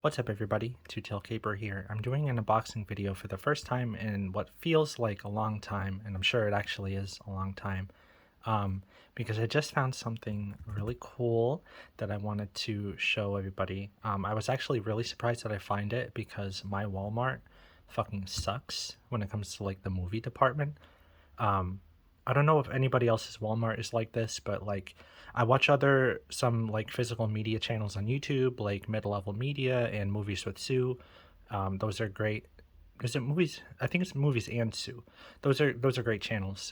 What's up everybody, Two-Tail Caper here. I'm doing an unboxing video for the first time in what feels like a long time, and I'm sure it actually is a long time, because I just found something really cool that I wanted to show everybody. I was actually really surprised that I find it because my Walmart fucking sucks when it comes to like the movie department. Um, I don't know if anybody else's Walmart is like this, but like I watch some like physical media channels on YouTube, like Mid Level Media and Movies with Sue. Those are great. Is it movies? I think it's Movies and Sue. Those are great channels.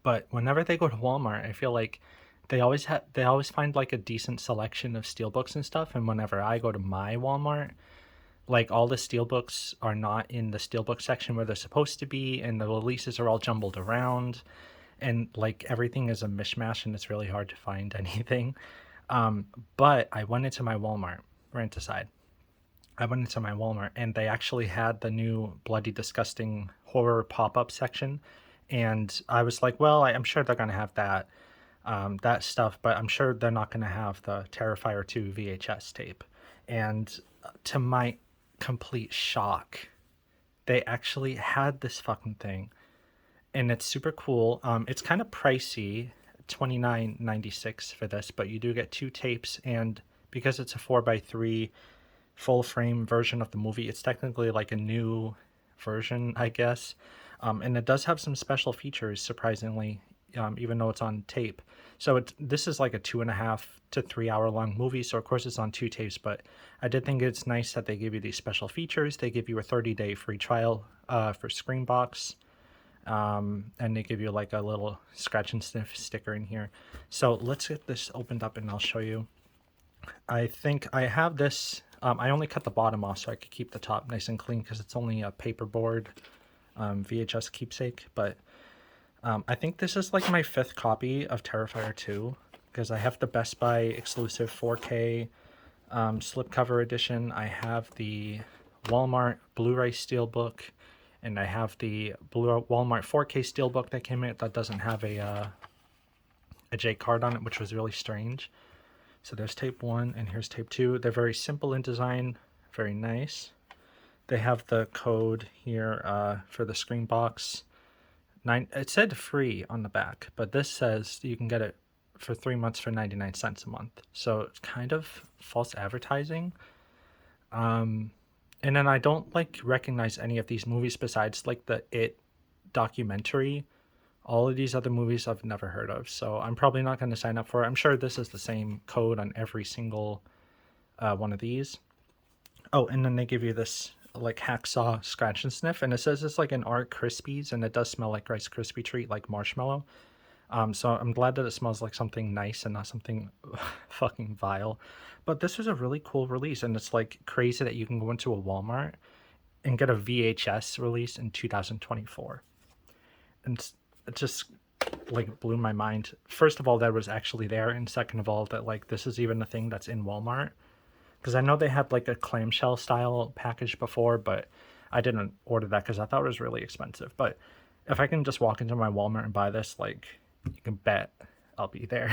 But whenever they go to Walmart, I feel like they always find like a decent selection of steelbooks and stuff. And whenever I go to my Walmart, like all the steelbooks are not in the steelbook section where they're supposed to be, and the releases are all jumbled around, and like everything is a mishmash, and it's really hard to find anything. But I went into my Walmart, rant aside. I went into my Walmart and they actually had the new Bloody Disgusting horror pop-up section, and I was like, well, I'm sure they're gonna have that stuff, but I'm sure they're not gonna have the Terrifier 2 VHS tape. And to my complete shock, they actually had this fucking thing, and it's super cool. It's kind of pricey, $29.96 for this, but you do get two tapes, and because it's a 4x3 full frame version of the movie, it's technically like a new version, I guess. And it does have some special features, surprisingly, even though it's on tape. So this is like a 2.5 to 3 hour long movie. So of course it's on two tapes, but I did think it's nice that they give you these special features. They give you a 30-day free trial for Screenbox. And they give you like a little scratch and sniff sticker in here. So let's get this opened up and I'll show you. I think I have this. I only cut the bottom off so I could keep the top nice and clean because it's only a paperboard VHS keepsake. But I think this is like my 5th copy of Terrifier 2 because I have the Best Buy exclusive 4K slipcover edition. I have the Walmart Blu-ray Steelbook, and I have the Walmart 4K Steelbook that came in that doesn't have a J card on it, which was really strange. So there's tape 1 and here's tape 2. They're very simple in design, very nice. They have the code here for the Screenbox. It said free on the back, but this says you can get it for 3 months for 99 cents a month. So it's kind of false advertising. And then I don't like recognize any of these movies besides like the It documentary. All of these other movies I've never heard of, so I'm probably not going to sign up for it. I'm sure this is the same code on every single one of these. Oh, and then they give you this like hacksaw scratch and sniff, and it says it's like an Art Krispies, and it does smell like Rice Krispie treat, like marshmallow. So I'm glad that it smells like something nice and not something fucking vile. But this was a really cool release, and it's like crazy that you can go into a Walmart and get a VHS release in 2024. And it just like blew my mind. First of all, that was actually there, and second of all, that like this is even a thing that's in Walmart. Because I know they had like a clamshell style package before, but I didn't order that because I thought it was really expensive. But if I can just walk into my Walmart and buy this, like you can bet I'll be there.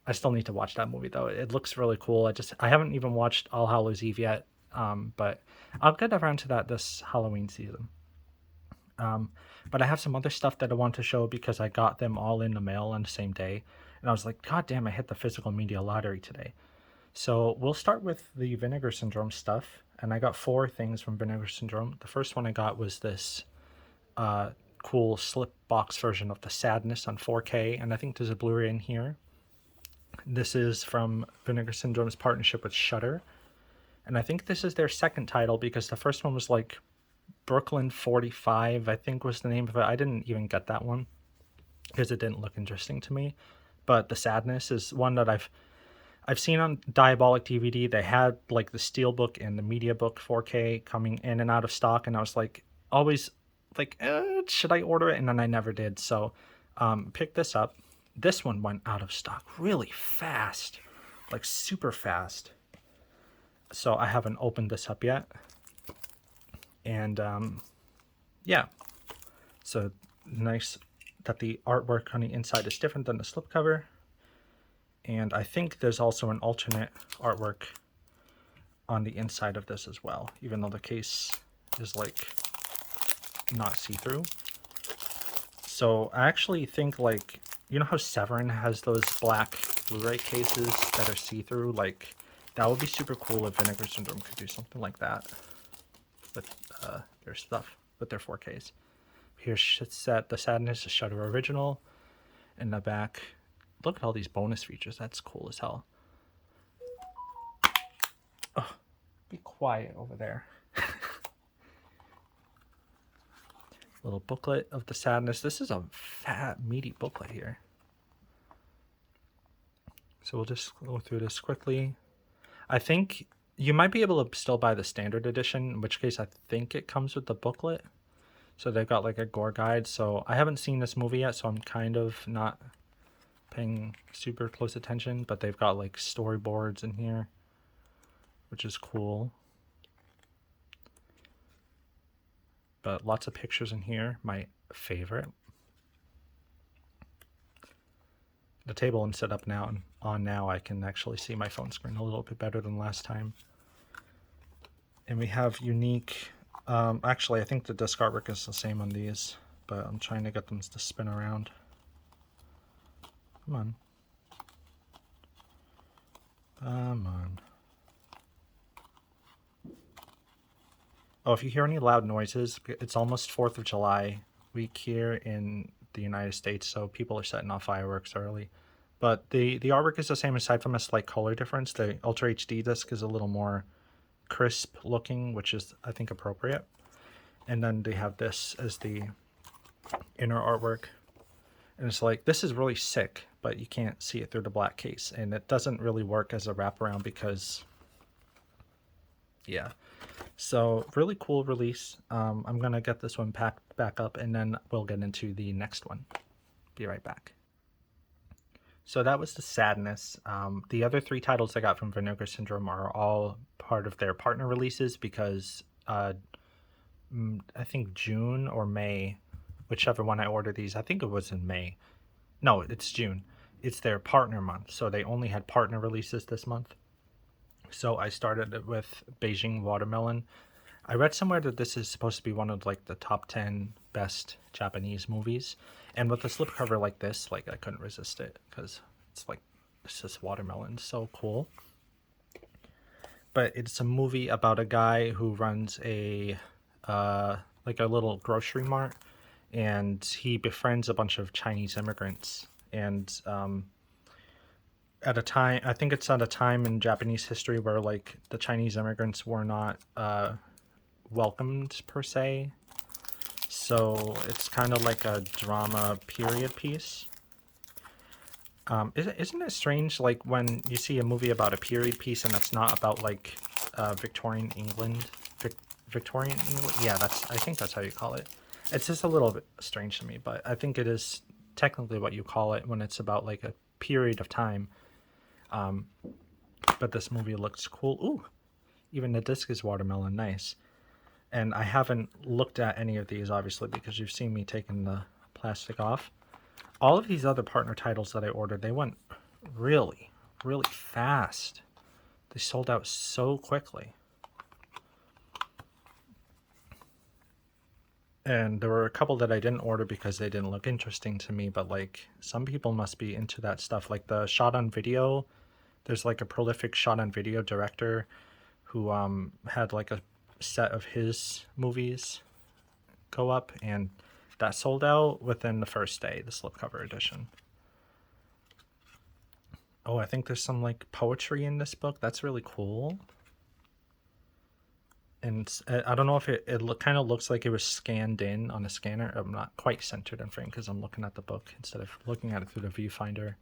I still need to watch that movie though. It looks really cool. I haven't even watched All Hallows Eve yet, but I'll get around to that this Halloween season. But I have some other stuff that I want to show because I got them all in the mail on the same day. And I was like, God damn, I hit the physical media lottery today. So we'll start with the Vinegar Syndrome stuff. And I got 4 things from Vinegar Syndrome. The first one I got was this cool slip box version of The Sadness on 4K. And I think there's a Blu-ray in here. This is from Vinegar Syndrome's partnership with Shudder. And I think this is their second title because the first one was like Brooklyn 45, I think was the name of it. I didn't even get that one because it didn't look interesting to me. But The Sadness is one that I've seen on Diabolic DVD. They had like the Steelbook and the MediaBook 4K coming in and out of stock, and I was like always like, should I order it? And then I never did. So pick this up. This one went out of stock really fast, like super fast. So I haven't opened this up yet. And yeah, so nice that the artwork on the inside is different than the slipcover. And I think there's also an alternate artwork on the inside of this as well, even though the case is like not see-through. So I actually think, like, you know how Severin has those black Blu-ray cases that are see-through? Like, that would be super cool if Vinegar Syndrome could do something like that with their stuff, with their 4Ks. Here's The Sadness, the Shutter original. In the back, look at all these bonus features. That's cool as hell. Oh, be quiet over there. Little booklet of The Sadness. This is a fat, meaty booklet here. So we'll just go through this quickly. I think you might be able to still buy the standard edition, in which case I think it comes with the booklet. So they've got like a gore guide. So I haven't seen this movie yet, so I'm kind of not paying super close attention, but they've got like storyboards in here, which is cool. But lots of pictures in here. My favorite. The table I'm set up now I can actually see my phone screen a little bit better than last time. And we have unique, actually I think the disc artwork is the same on these, but I'm trying to get them to spin around. Come on. Come on. Oh, if you hear any loud noises, it's almost 4th of July week here in the United States, so people are setting off fireworks early. But the artwork is the same aside from a slight color difference. The Ultra HD disc is a little more crisp looking, which is, I think, appropriate. And then they have this as the inner artwork. And it's like, this is really sick, but you can't see it through the black case. And it doesn't really work as a wraparound because, yeah. So really cool release. I'm going to get this one packed back up and then we'll get into the next one. Be right back. So that was The Sadness. The other 3 titles I got from Vinegar Syndrome are all part of their partner releases because I think June or May, whichever one I ordered these, I think it was in May. No, it's June. It's their partner month, so they only had partner releases this month. So I started it with Beijing Watermelon. I read somewhere that this is supposed to be one of like the top 10 best Japanese movies. And with a slipcover like this, like I couldn't resist it because it's like, it's just watermelon. So cool. But it's a movie about a guy who runs a like a little grocery mart, and he befriends a bunch of Chinese immigrants. And at a time, I think it's at a time in Japanese history where like the Chinese immigrants were not welcomed per se. So it's kind of like a drama period piece. Isn't it strange, like when you see a movie about a period piece and it's not about like Victorian England? Victorian England? Yeah, I think that's how you call it. It's just a little bit strange to me, but I think it is technically what you call it when it's about like a period of time. But this movie looks cool. Ooh, even the disc is watermelon. Nice. And I haven't looked at any of these, obviously, because you've seen me taking the plastic off. All of these other partner titles that I ordered, they went really, really fast. They sold out so quickly. And there were a couple that I didn't order because they didn't look interesting to me, but like some people must be into that stuff. Like the shot on video, there's like a prolific shot on video director who had like a set of his movies go up, and that sold out within the first day, the slipcover edition. Oh, I think there's some like poetry in this book. That's really cool. And I don't know if it kind of looks like it was scanned in on a scanner. I'm not quite centered in frame because I'm looking at the book instead of looking at it through the viewfinder.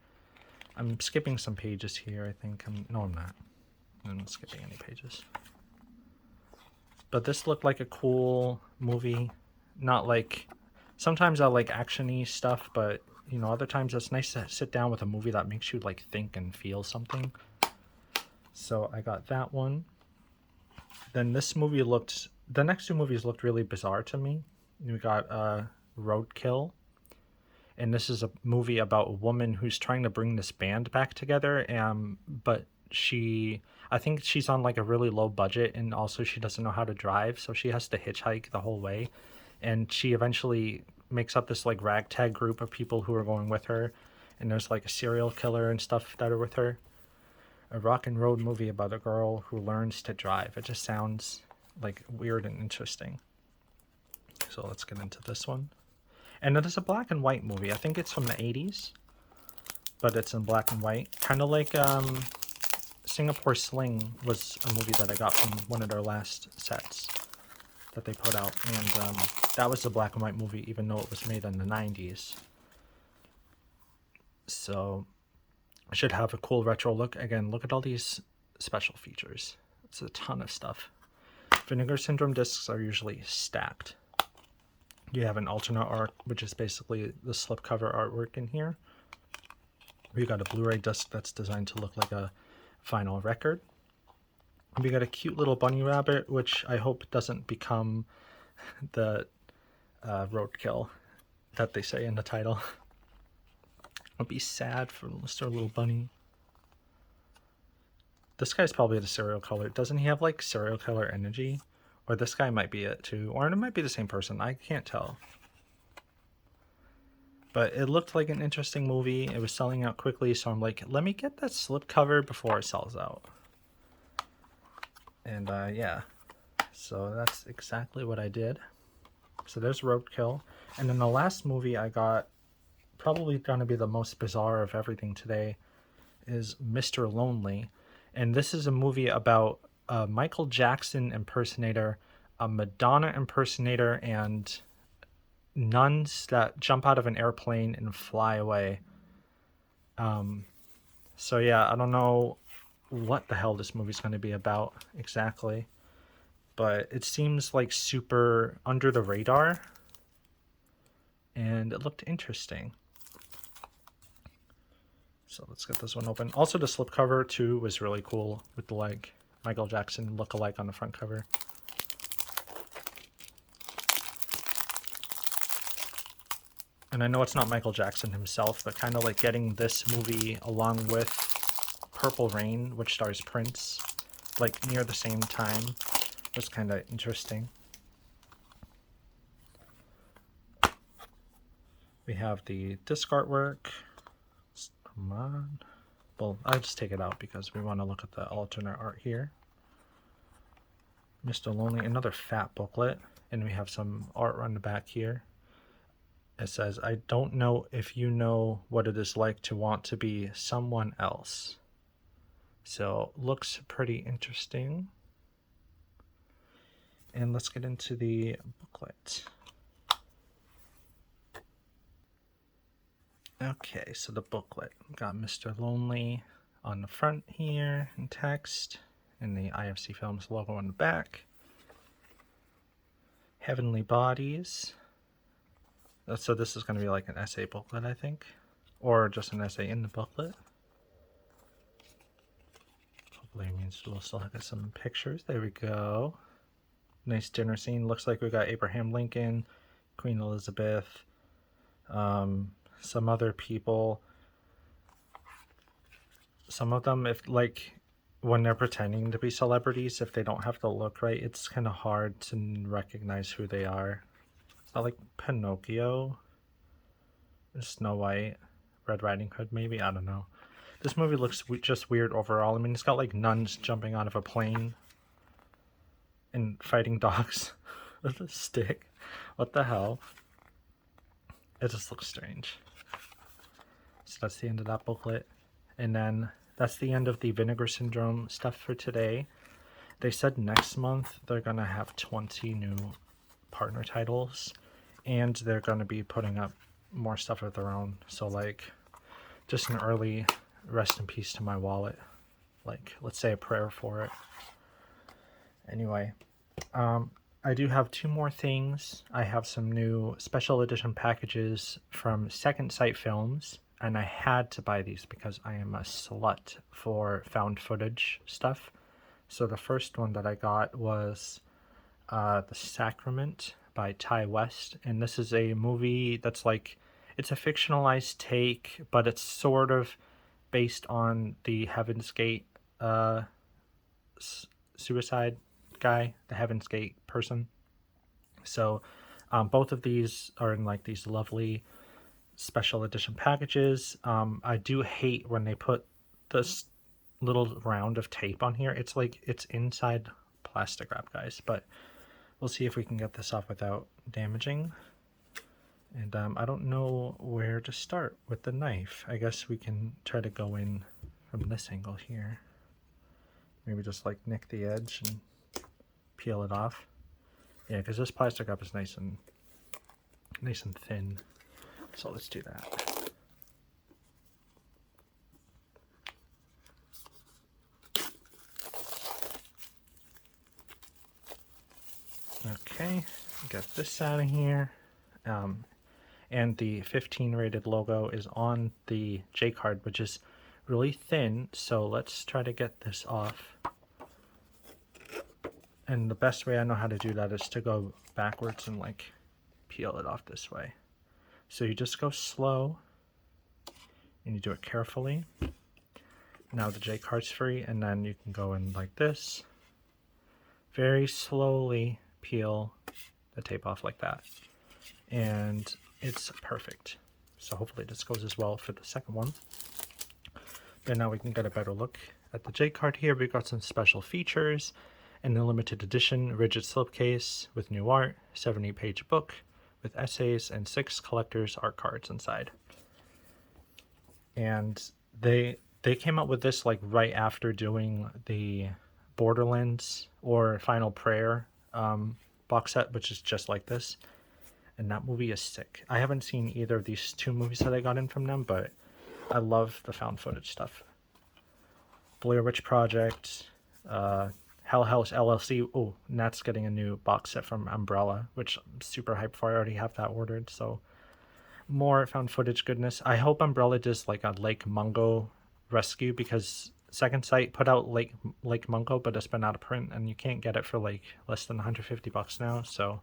I'm skipping some pages here, I think. No, I'm not. I'm not skipping any pages. But this looked like a cool movie. Not like... Sometimes I like action-y stuff, but, you know, other times it's nice to sit down with a movie that makes you, like, think and feel something. So I got that one. Then this movie looked... The next 2 movies looked really bizarre to me. We got Roadkill. and this is a movie about a woman who's trying to bring this band back together, but I think she's on like a really low budget, and also she doesn't know how to drive, so she has to hitchhike the whole way, and she eventually makes up this like ragtag group of people who are going with her, and there's like a serial killer and stuff that are with her. A rock and roll movie about a girl who learns to drive. It just sounds like weird and interesting. So let's get into this one. And it is a black and white movie. I think it's from the 80s, but it's in black and white. Kind of like Singapore Sling was a movie that I got from one of their last sets that they put out. And that was a black and white movie, even though it was made in the 90s. So it should have a cool retro look. Again, look at all these special features. It's a ton of stuff. Vinegar Syndrome discs are usually stacked. You have an alternate art, which is basically the slipcover artwork in here. We got a Blu-ray disc that's designed to look like a vinyl record. We got a cute little bunny rabbit, which I hope doesn't become the roadkill that they say in the title. I'll be sad for Mr. Little Bunny. This guy's probably the serial killer. Doesn't he have like serial killer energy? Or this guy might be it too. Or it might be the same person. I can't tell. But it looked like an interesting movie. It was selling out quickly, so I'm like, let me get that slipcover before it sells out. And yeah. So that's exactly what I did. So there's Roadkill. And then the last movie I got, probably going to be the most bizarre of everything today, is Mr. Lonely. And this is a movie about a Michael Jackson impersonator, a Madonna impersonator, and nuns that jump out of an airplane and fly away. So yeah, I don't know what the hell this movie's going to be about exactly, but it seems like super under the radar, and it looked interesting. So let's get this one open. Also, the slipcover too was really cool with the like Michael Jackson look-alike on the front cover. And I know it's not Michael Jackson himself, but kind of like getting this movie along with Purple Rain, which stars Prince, like near the same time, was kind of interesting. We have the disc artwork. Come on. Well, I'll just take it out because we want to look at the alternate art here. Mr. Lonely, another fat booklet, and we have some art on the back here. It says, I don't know if you know what it is like to want to be someone else. So, looks pretty interesting. And let's get into the booklet. Okay, so the booklet. We've got Mr. Lonely on the front here in text, and the IFC Films logo on the back. Heavenly Bodies. So this is going to be like an essay booklet, I think. Or just an essay in the booklet. Hopefully it means we'll still have some pictures. There we go. Nice dinner scene. Looks like we got Abraham Lincoln, Queen Elizabeth, some other people. Some of them, if like when they're pretending to be celebrities, if they don't have the look right, it's kind of hard to recognize who they are. Is that like Pinocchio? Snow White? Red Riding Hood maybe? I don't know. This movie looks just weird overall. I mean, it's got like nuns jumping out of a plane and fighting dogs with a stick. What the hell? It just looks strange. So that's the end of that booklet. And then that's the end of the Vinegar Syndrome stuff for today. They said next month they're going to have 20 new partner titles, and they're going to be putting up more stuff of their own. So like just an early rest in peace to my wallet. Like, let's say a prayer for it. Anyway, I do have two more things. I have some new special edition packages from Second Sight Films, and I had to buy these because I am a slut for found footage stuff. So the first one that I got was The Sacrament by Ty West, and this is a movie that's like, it's a fictionalized take, but it's sort of based on the Heaven's Gate suicide guy, the Heaven's Gate person. So both of these are in like these lovely special edition packages. I do hate when they put this little round of tape on here. It's like it's inside plastic wrap, guys, but we'll see if we can get this off without damaging. And I don't know where to start with the knife. I guess we can try to go in from this angle here. Maybe just like nick the edge and peel it off. Yeah, because this plastic wrap is nice and thin. So let's do that. Okay, get this out of here. And the 15 rated logo is on the J card, which is really thin. So let's try to get this off. And the best way I know how to do that is to go backwards and like peel it off this way. So you just go slow and you do it carefully. Now the J card's free, and then you can go in like this. Very slowly peel the tape off like that. And it's perfect. So hopefully this goes as well for the second one. And now we can get a better look at the J card here. We've got some special features. In the limited edition rigid slipcase with new art, 70-page book with essays, and 6 collector's art cards inside. And they came up with this like right after doing the Borderlands or Final Prayer box set, which is just like this. And that movie is sick. I haven't seen either of these 2 movies that I got in from them, but I love the found footage stuff. Blair Witch Project, Hell House LLC. Oh, Nat's getting a new box set from Umbrella, which I'm super hyped for. I already have that ordered, so more found footage goodness. I hope Umbrella does like a Lake Mungo rescue, because Second Sight put out Lake Mungo, but it's been out of print, and you can't get it for like less than $150 now. So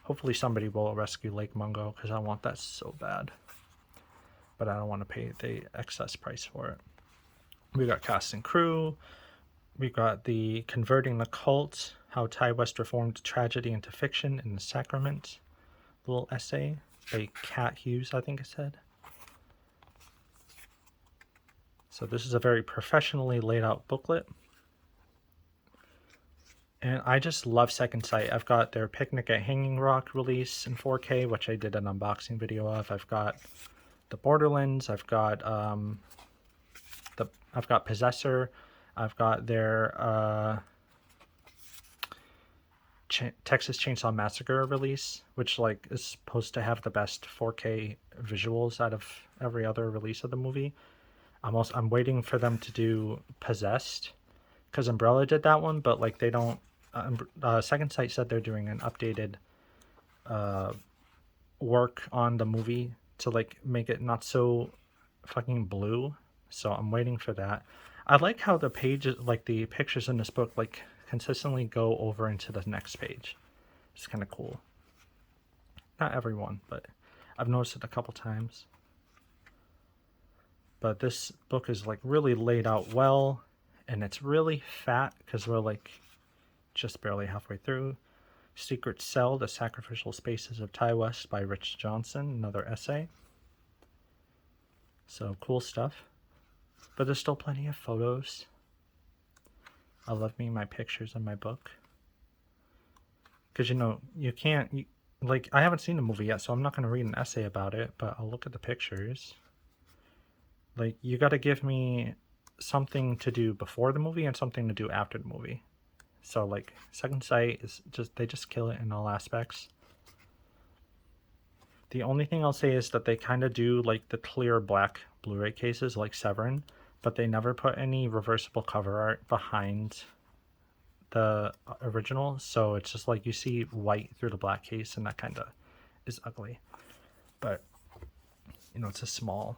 hopefully somebody will rescue Lake Mungo, because I want that so bad. But I don't want to pay the excess price for it. We got cast and crew. We got the Converting the Cult, How Ty West Reformed Tragedy into Fiction in the Sacrament little essay by Cat Hughes, I think it said. So this is a very professionally laid out booklet. And I just love Second Sight. I've got their Picnic at Hanging Rock release in 4K, which I did an unboxing video of. I've got the Borderlands. I've got Possessor. I've got their Texas Chainsaw Massacre release, which like is supposed to have the best 4K visuals out of every other release of the movie. I'm waiting for them to do Possessed, because Umbrella did that one, but like they don't. Second Sight said they're doing an updated work on the movie to like make it not so fucking blue. So I'm waiting for that. I like how the pages, like the pictures in this book, like consistently go over into the next page. It's kind of cool. Not everyone, but I've noticed it a couple times. But this book is like really laid out well, and it's really fat because we're like just barely halfway through. Secret Cell, The Sacrificial Spaces of Ty West by Rich Johnson, another essay. So cool stuff. But there's still plenty of photos. I love me my pictures in my book. Because, you know, you can't... like, I haven't seen the movie yet, so I'm not going to read an essay about it, but I'll look at the pictures. Like, you got to give me something to do before the movie and something to do after the movie. So, like, Second Sight is just... they just kill it in all aspects. The only thing I'll say is that they kind of do, like, the clear black Blu-ray cases, like Severin, but they never put any reversible cover art behind the original, so it's just like you see white through the black case, and that kind of is ugly. But you know, it's a small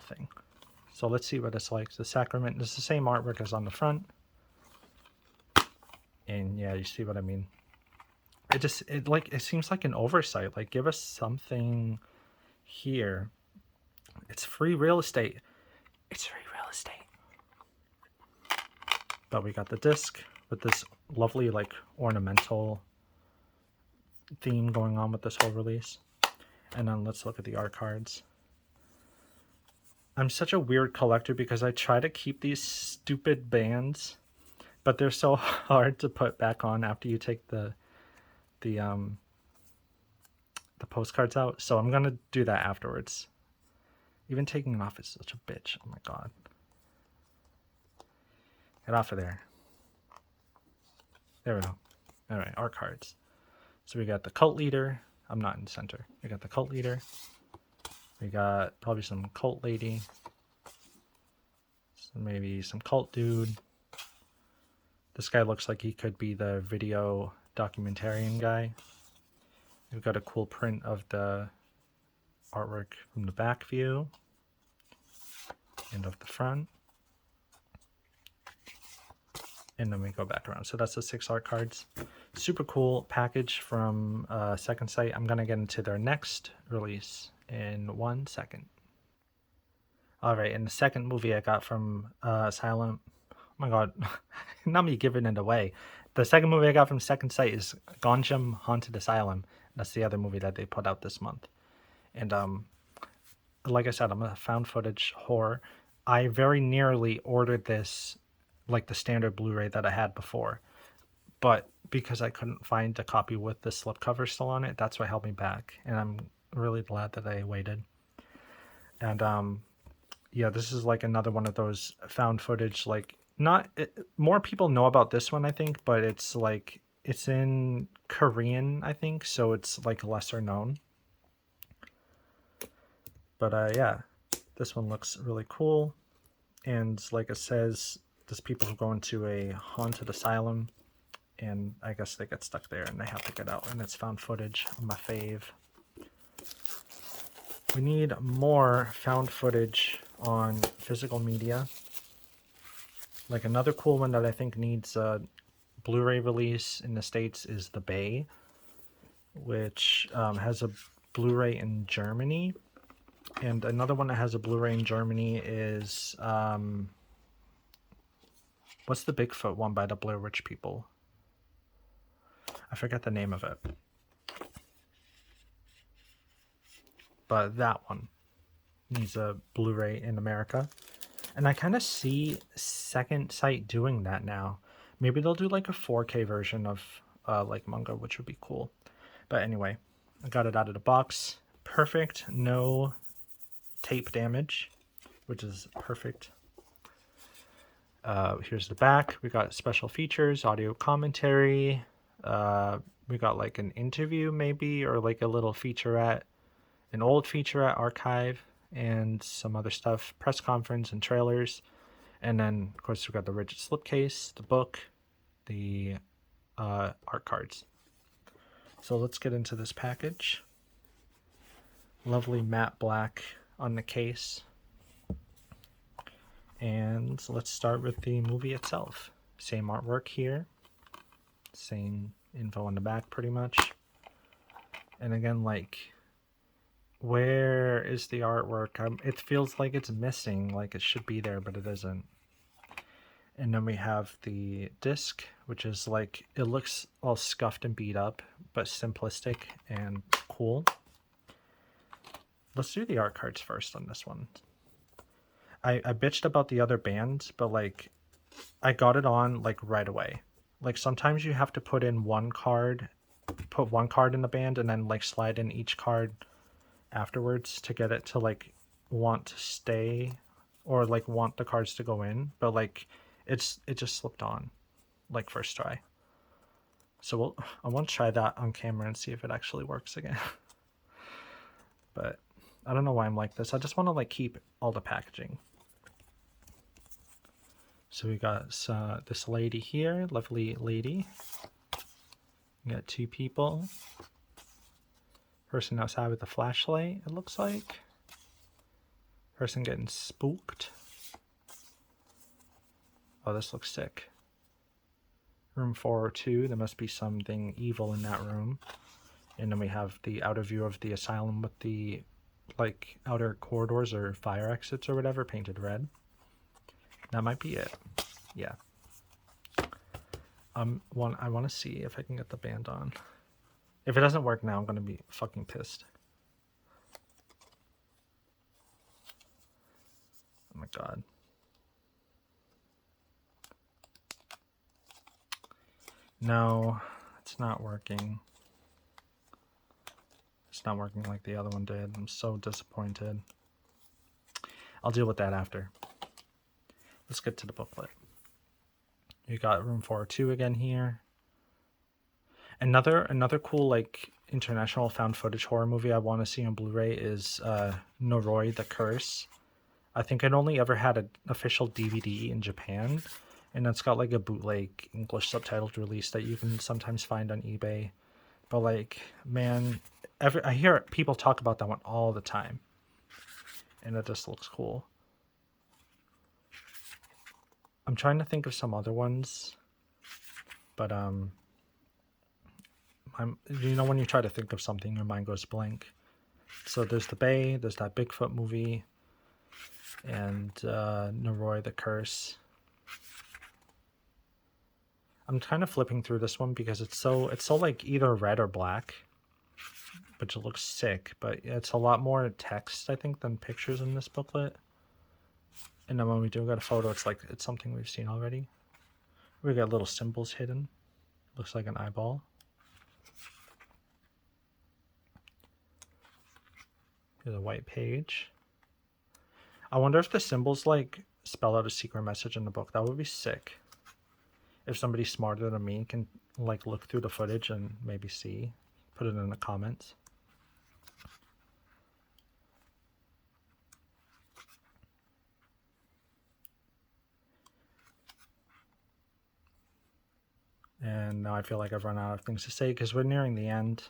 thing. So let's see what it's like. The Sacrament is the same artwork as on the front, and yeah, you see what I mean. It seems like an oversight. Like, give us something here. It's free real estate. It's free real estate. But we got the disc with this lovely like ornamental theme going on with this whole release. And then let's look at the art cards. I'm such a weird collector because I try to keep these stupid bands, but they're so hard to put back on after you take the postcards out. So I'm gonna do that afterwards. Even taking it off is such a bitch. Oh my god. Get off of there. There we go. Alright, art cards. So we got the cult leader. I'm not in center. We got the cult leader. We got probably some cult lady. So maybe some cult dude. This guy looks like he could be the video documentarian guy. We've got a cool print of the artwork from the back view and of the front. And then we go back around. So that's the 6 art cards. Super cool package from Second Sight. I'm going to get into their next release in 1 second. Alright, and the second movie I got from Asylum. Oh my god, not me giving it away. The second movie I got from Second Sight is Gonjam Haunted Asylum. That's the other movie that they put out this month. And like I said, I'm a found footage whore. I very nearly ordered this like the standard Blu-ray that I had before, but because I couldn't find a copy with the slipcover still on it, that's what held me back, and I'm really glad that I waited. And yeah, this is like another one of those found footage, like more people know about this one, I think, but it's like it's in Korean, I think, so it's like lesser known. But yeah, this one looks really cool. And like it says, these people who go into a haunted asylum, and I guess they get stuck there and they have to get out, and it's found footage, my fave. We need more found footage on physical media. Like another cool one that I think needs a Blu-ray release in the States is The Bay, which has a Blu-ray in Germany. And another one that has a Blu-ray in Germany is what's the Bigfoot one by the Blair Witch people? I forget the name of it. But that one needs a Blu-ray in America. And I kind of see Second Sight doing that now. Maybe they'll do like a 4K version of like manga, which would be cool. But anyway, I got it out of the box. Perfect. No tape damage, which is perfect. Here's the back. We got special features, audio commentary. We got like an interview maybe, or like a little featurette, an old featurette archive, and some other stuff, press conference and trailers. And then of course we got the rigid slipcase, the book, the art cards. So let's get into this package. Lovely matte black on the case. And let's start with the movie itself. Same artwork here. Same info on the back pretty much. And again, like, where is the artwork? It feels like it's missing, like it should be there, but it isn't. And then we have the disc, which is like, it looks all scuffed and beat up, but simplistic and cool. Let's do the art cards first on this one. I bitched about the other band, but like I got it on like right away. Like sometimes you have to put in one card, put one card in the band, and then like slide in each card afterwards to get it to like want to stay or like want the cards to go in. But like it just slipped on like first try. So I want to try that on camera and see if it actually works again. But I don't know why I'm like this. I just want to like keep all the packaging. So we got this lady here, lovely lady. We got 2 people. Person outside with a flashlight, it looks like. Person getting spooked. Oh, this looks sick. Room 402, there must be something evil in that room. And then we have the outer view of the asylum with the like outer corridors or fire exits or whatever painted red. That might be it. Yeah. I want to see if I can get the band on. If it doesn't work now, I'm gonna be fucking pissed. Oh my god. No, it's not working. It's not working like the other one did. I'm so disappointed. I'll deal with that after. Let's get to the booklet. You got room 402 again here. Another cool like international found footage horror movie I want to see on Blu-ray is Noroi the Curse. I think it only ever had an official DVD in Japan, and it's got like a bootleg English subtitled release that you can sometimes find on eBay. But like, man, I hear people talk about that one all the time, and it just looks cool. I'm trying to think of some other ones, but you know when you try to think of something, your mind goes blank. So there's The Bay, there's that Bigfoot movie, and Noroi the Curse. I'm kind of flipping through this one because it's so like either red or black, which looks sick, but it's a lot more text, I think, than pictures in this booklet. And then when we do get a photo, it's like it's something we've seen already. We got little symbols hidden. Looks like an eyeball. Here's a white page. I wonder if the symbols like spell out a secret message in the book. That would be sick. If somebody smarter than me can like look through the footage and maybe see, put it in the comments. And now I feel like I've run out of things to say because we're nearing the end.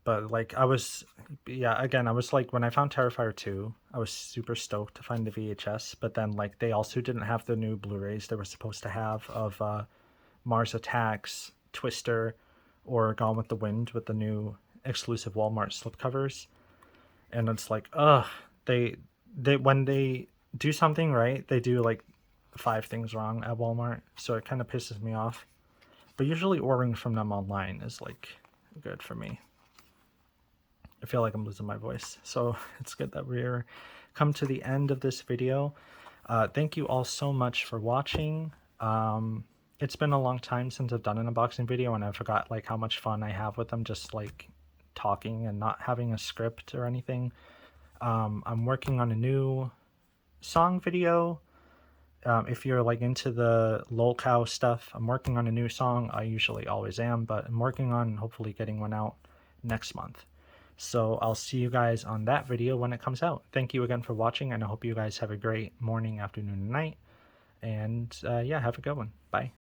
But like I was like when I found Terrifier 2, I was super stoked to find the VHS. But then like they also didn't have the new Blu-rays they were supposed to have of Mars Attacks, Twister, or Gone with the Wind with the new exclusive Wal-Mart slipcovers. And it's like, ugh, they when they do something right, they do like 5 things wrong at Walmart. So it kind of pisses me off. But usually ordering from them online is like good for me. I feel like I'm losing my voice, so it's good that we're come to the end of this video. Thank you all so much for watching. It's been a long time since I've done an unboxing video, and I forgot like how much fun I have with them, just like talking and not having a script or anything. I'm working on a new song video. If you're like into the lolcow stuff, I'm working on a new song. I usually always am, but I'm working on hopefully getting one out next month. So I'll see you guys on that video when it comes out. Thank you again for watching, and I hope you guys have a great morning, afternoon, and night. And yeah, have a good one. Bye.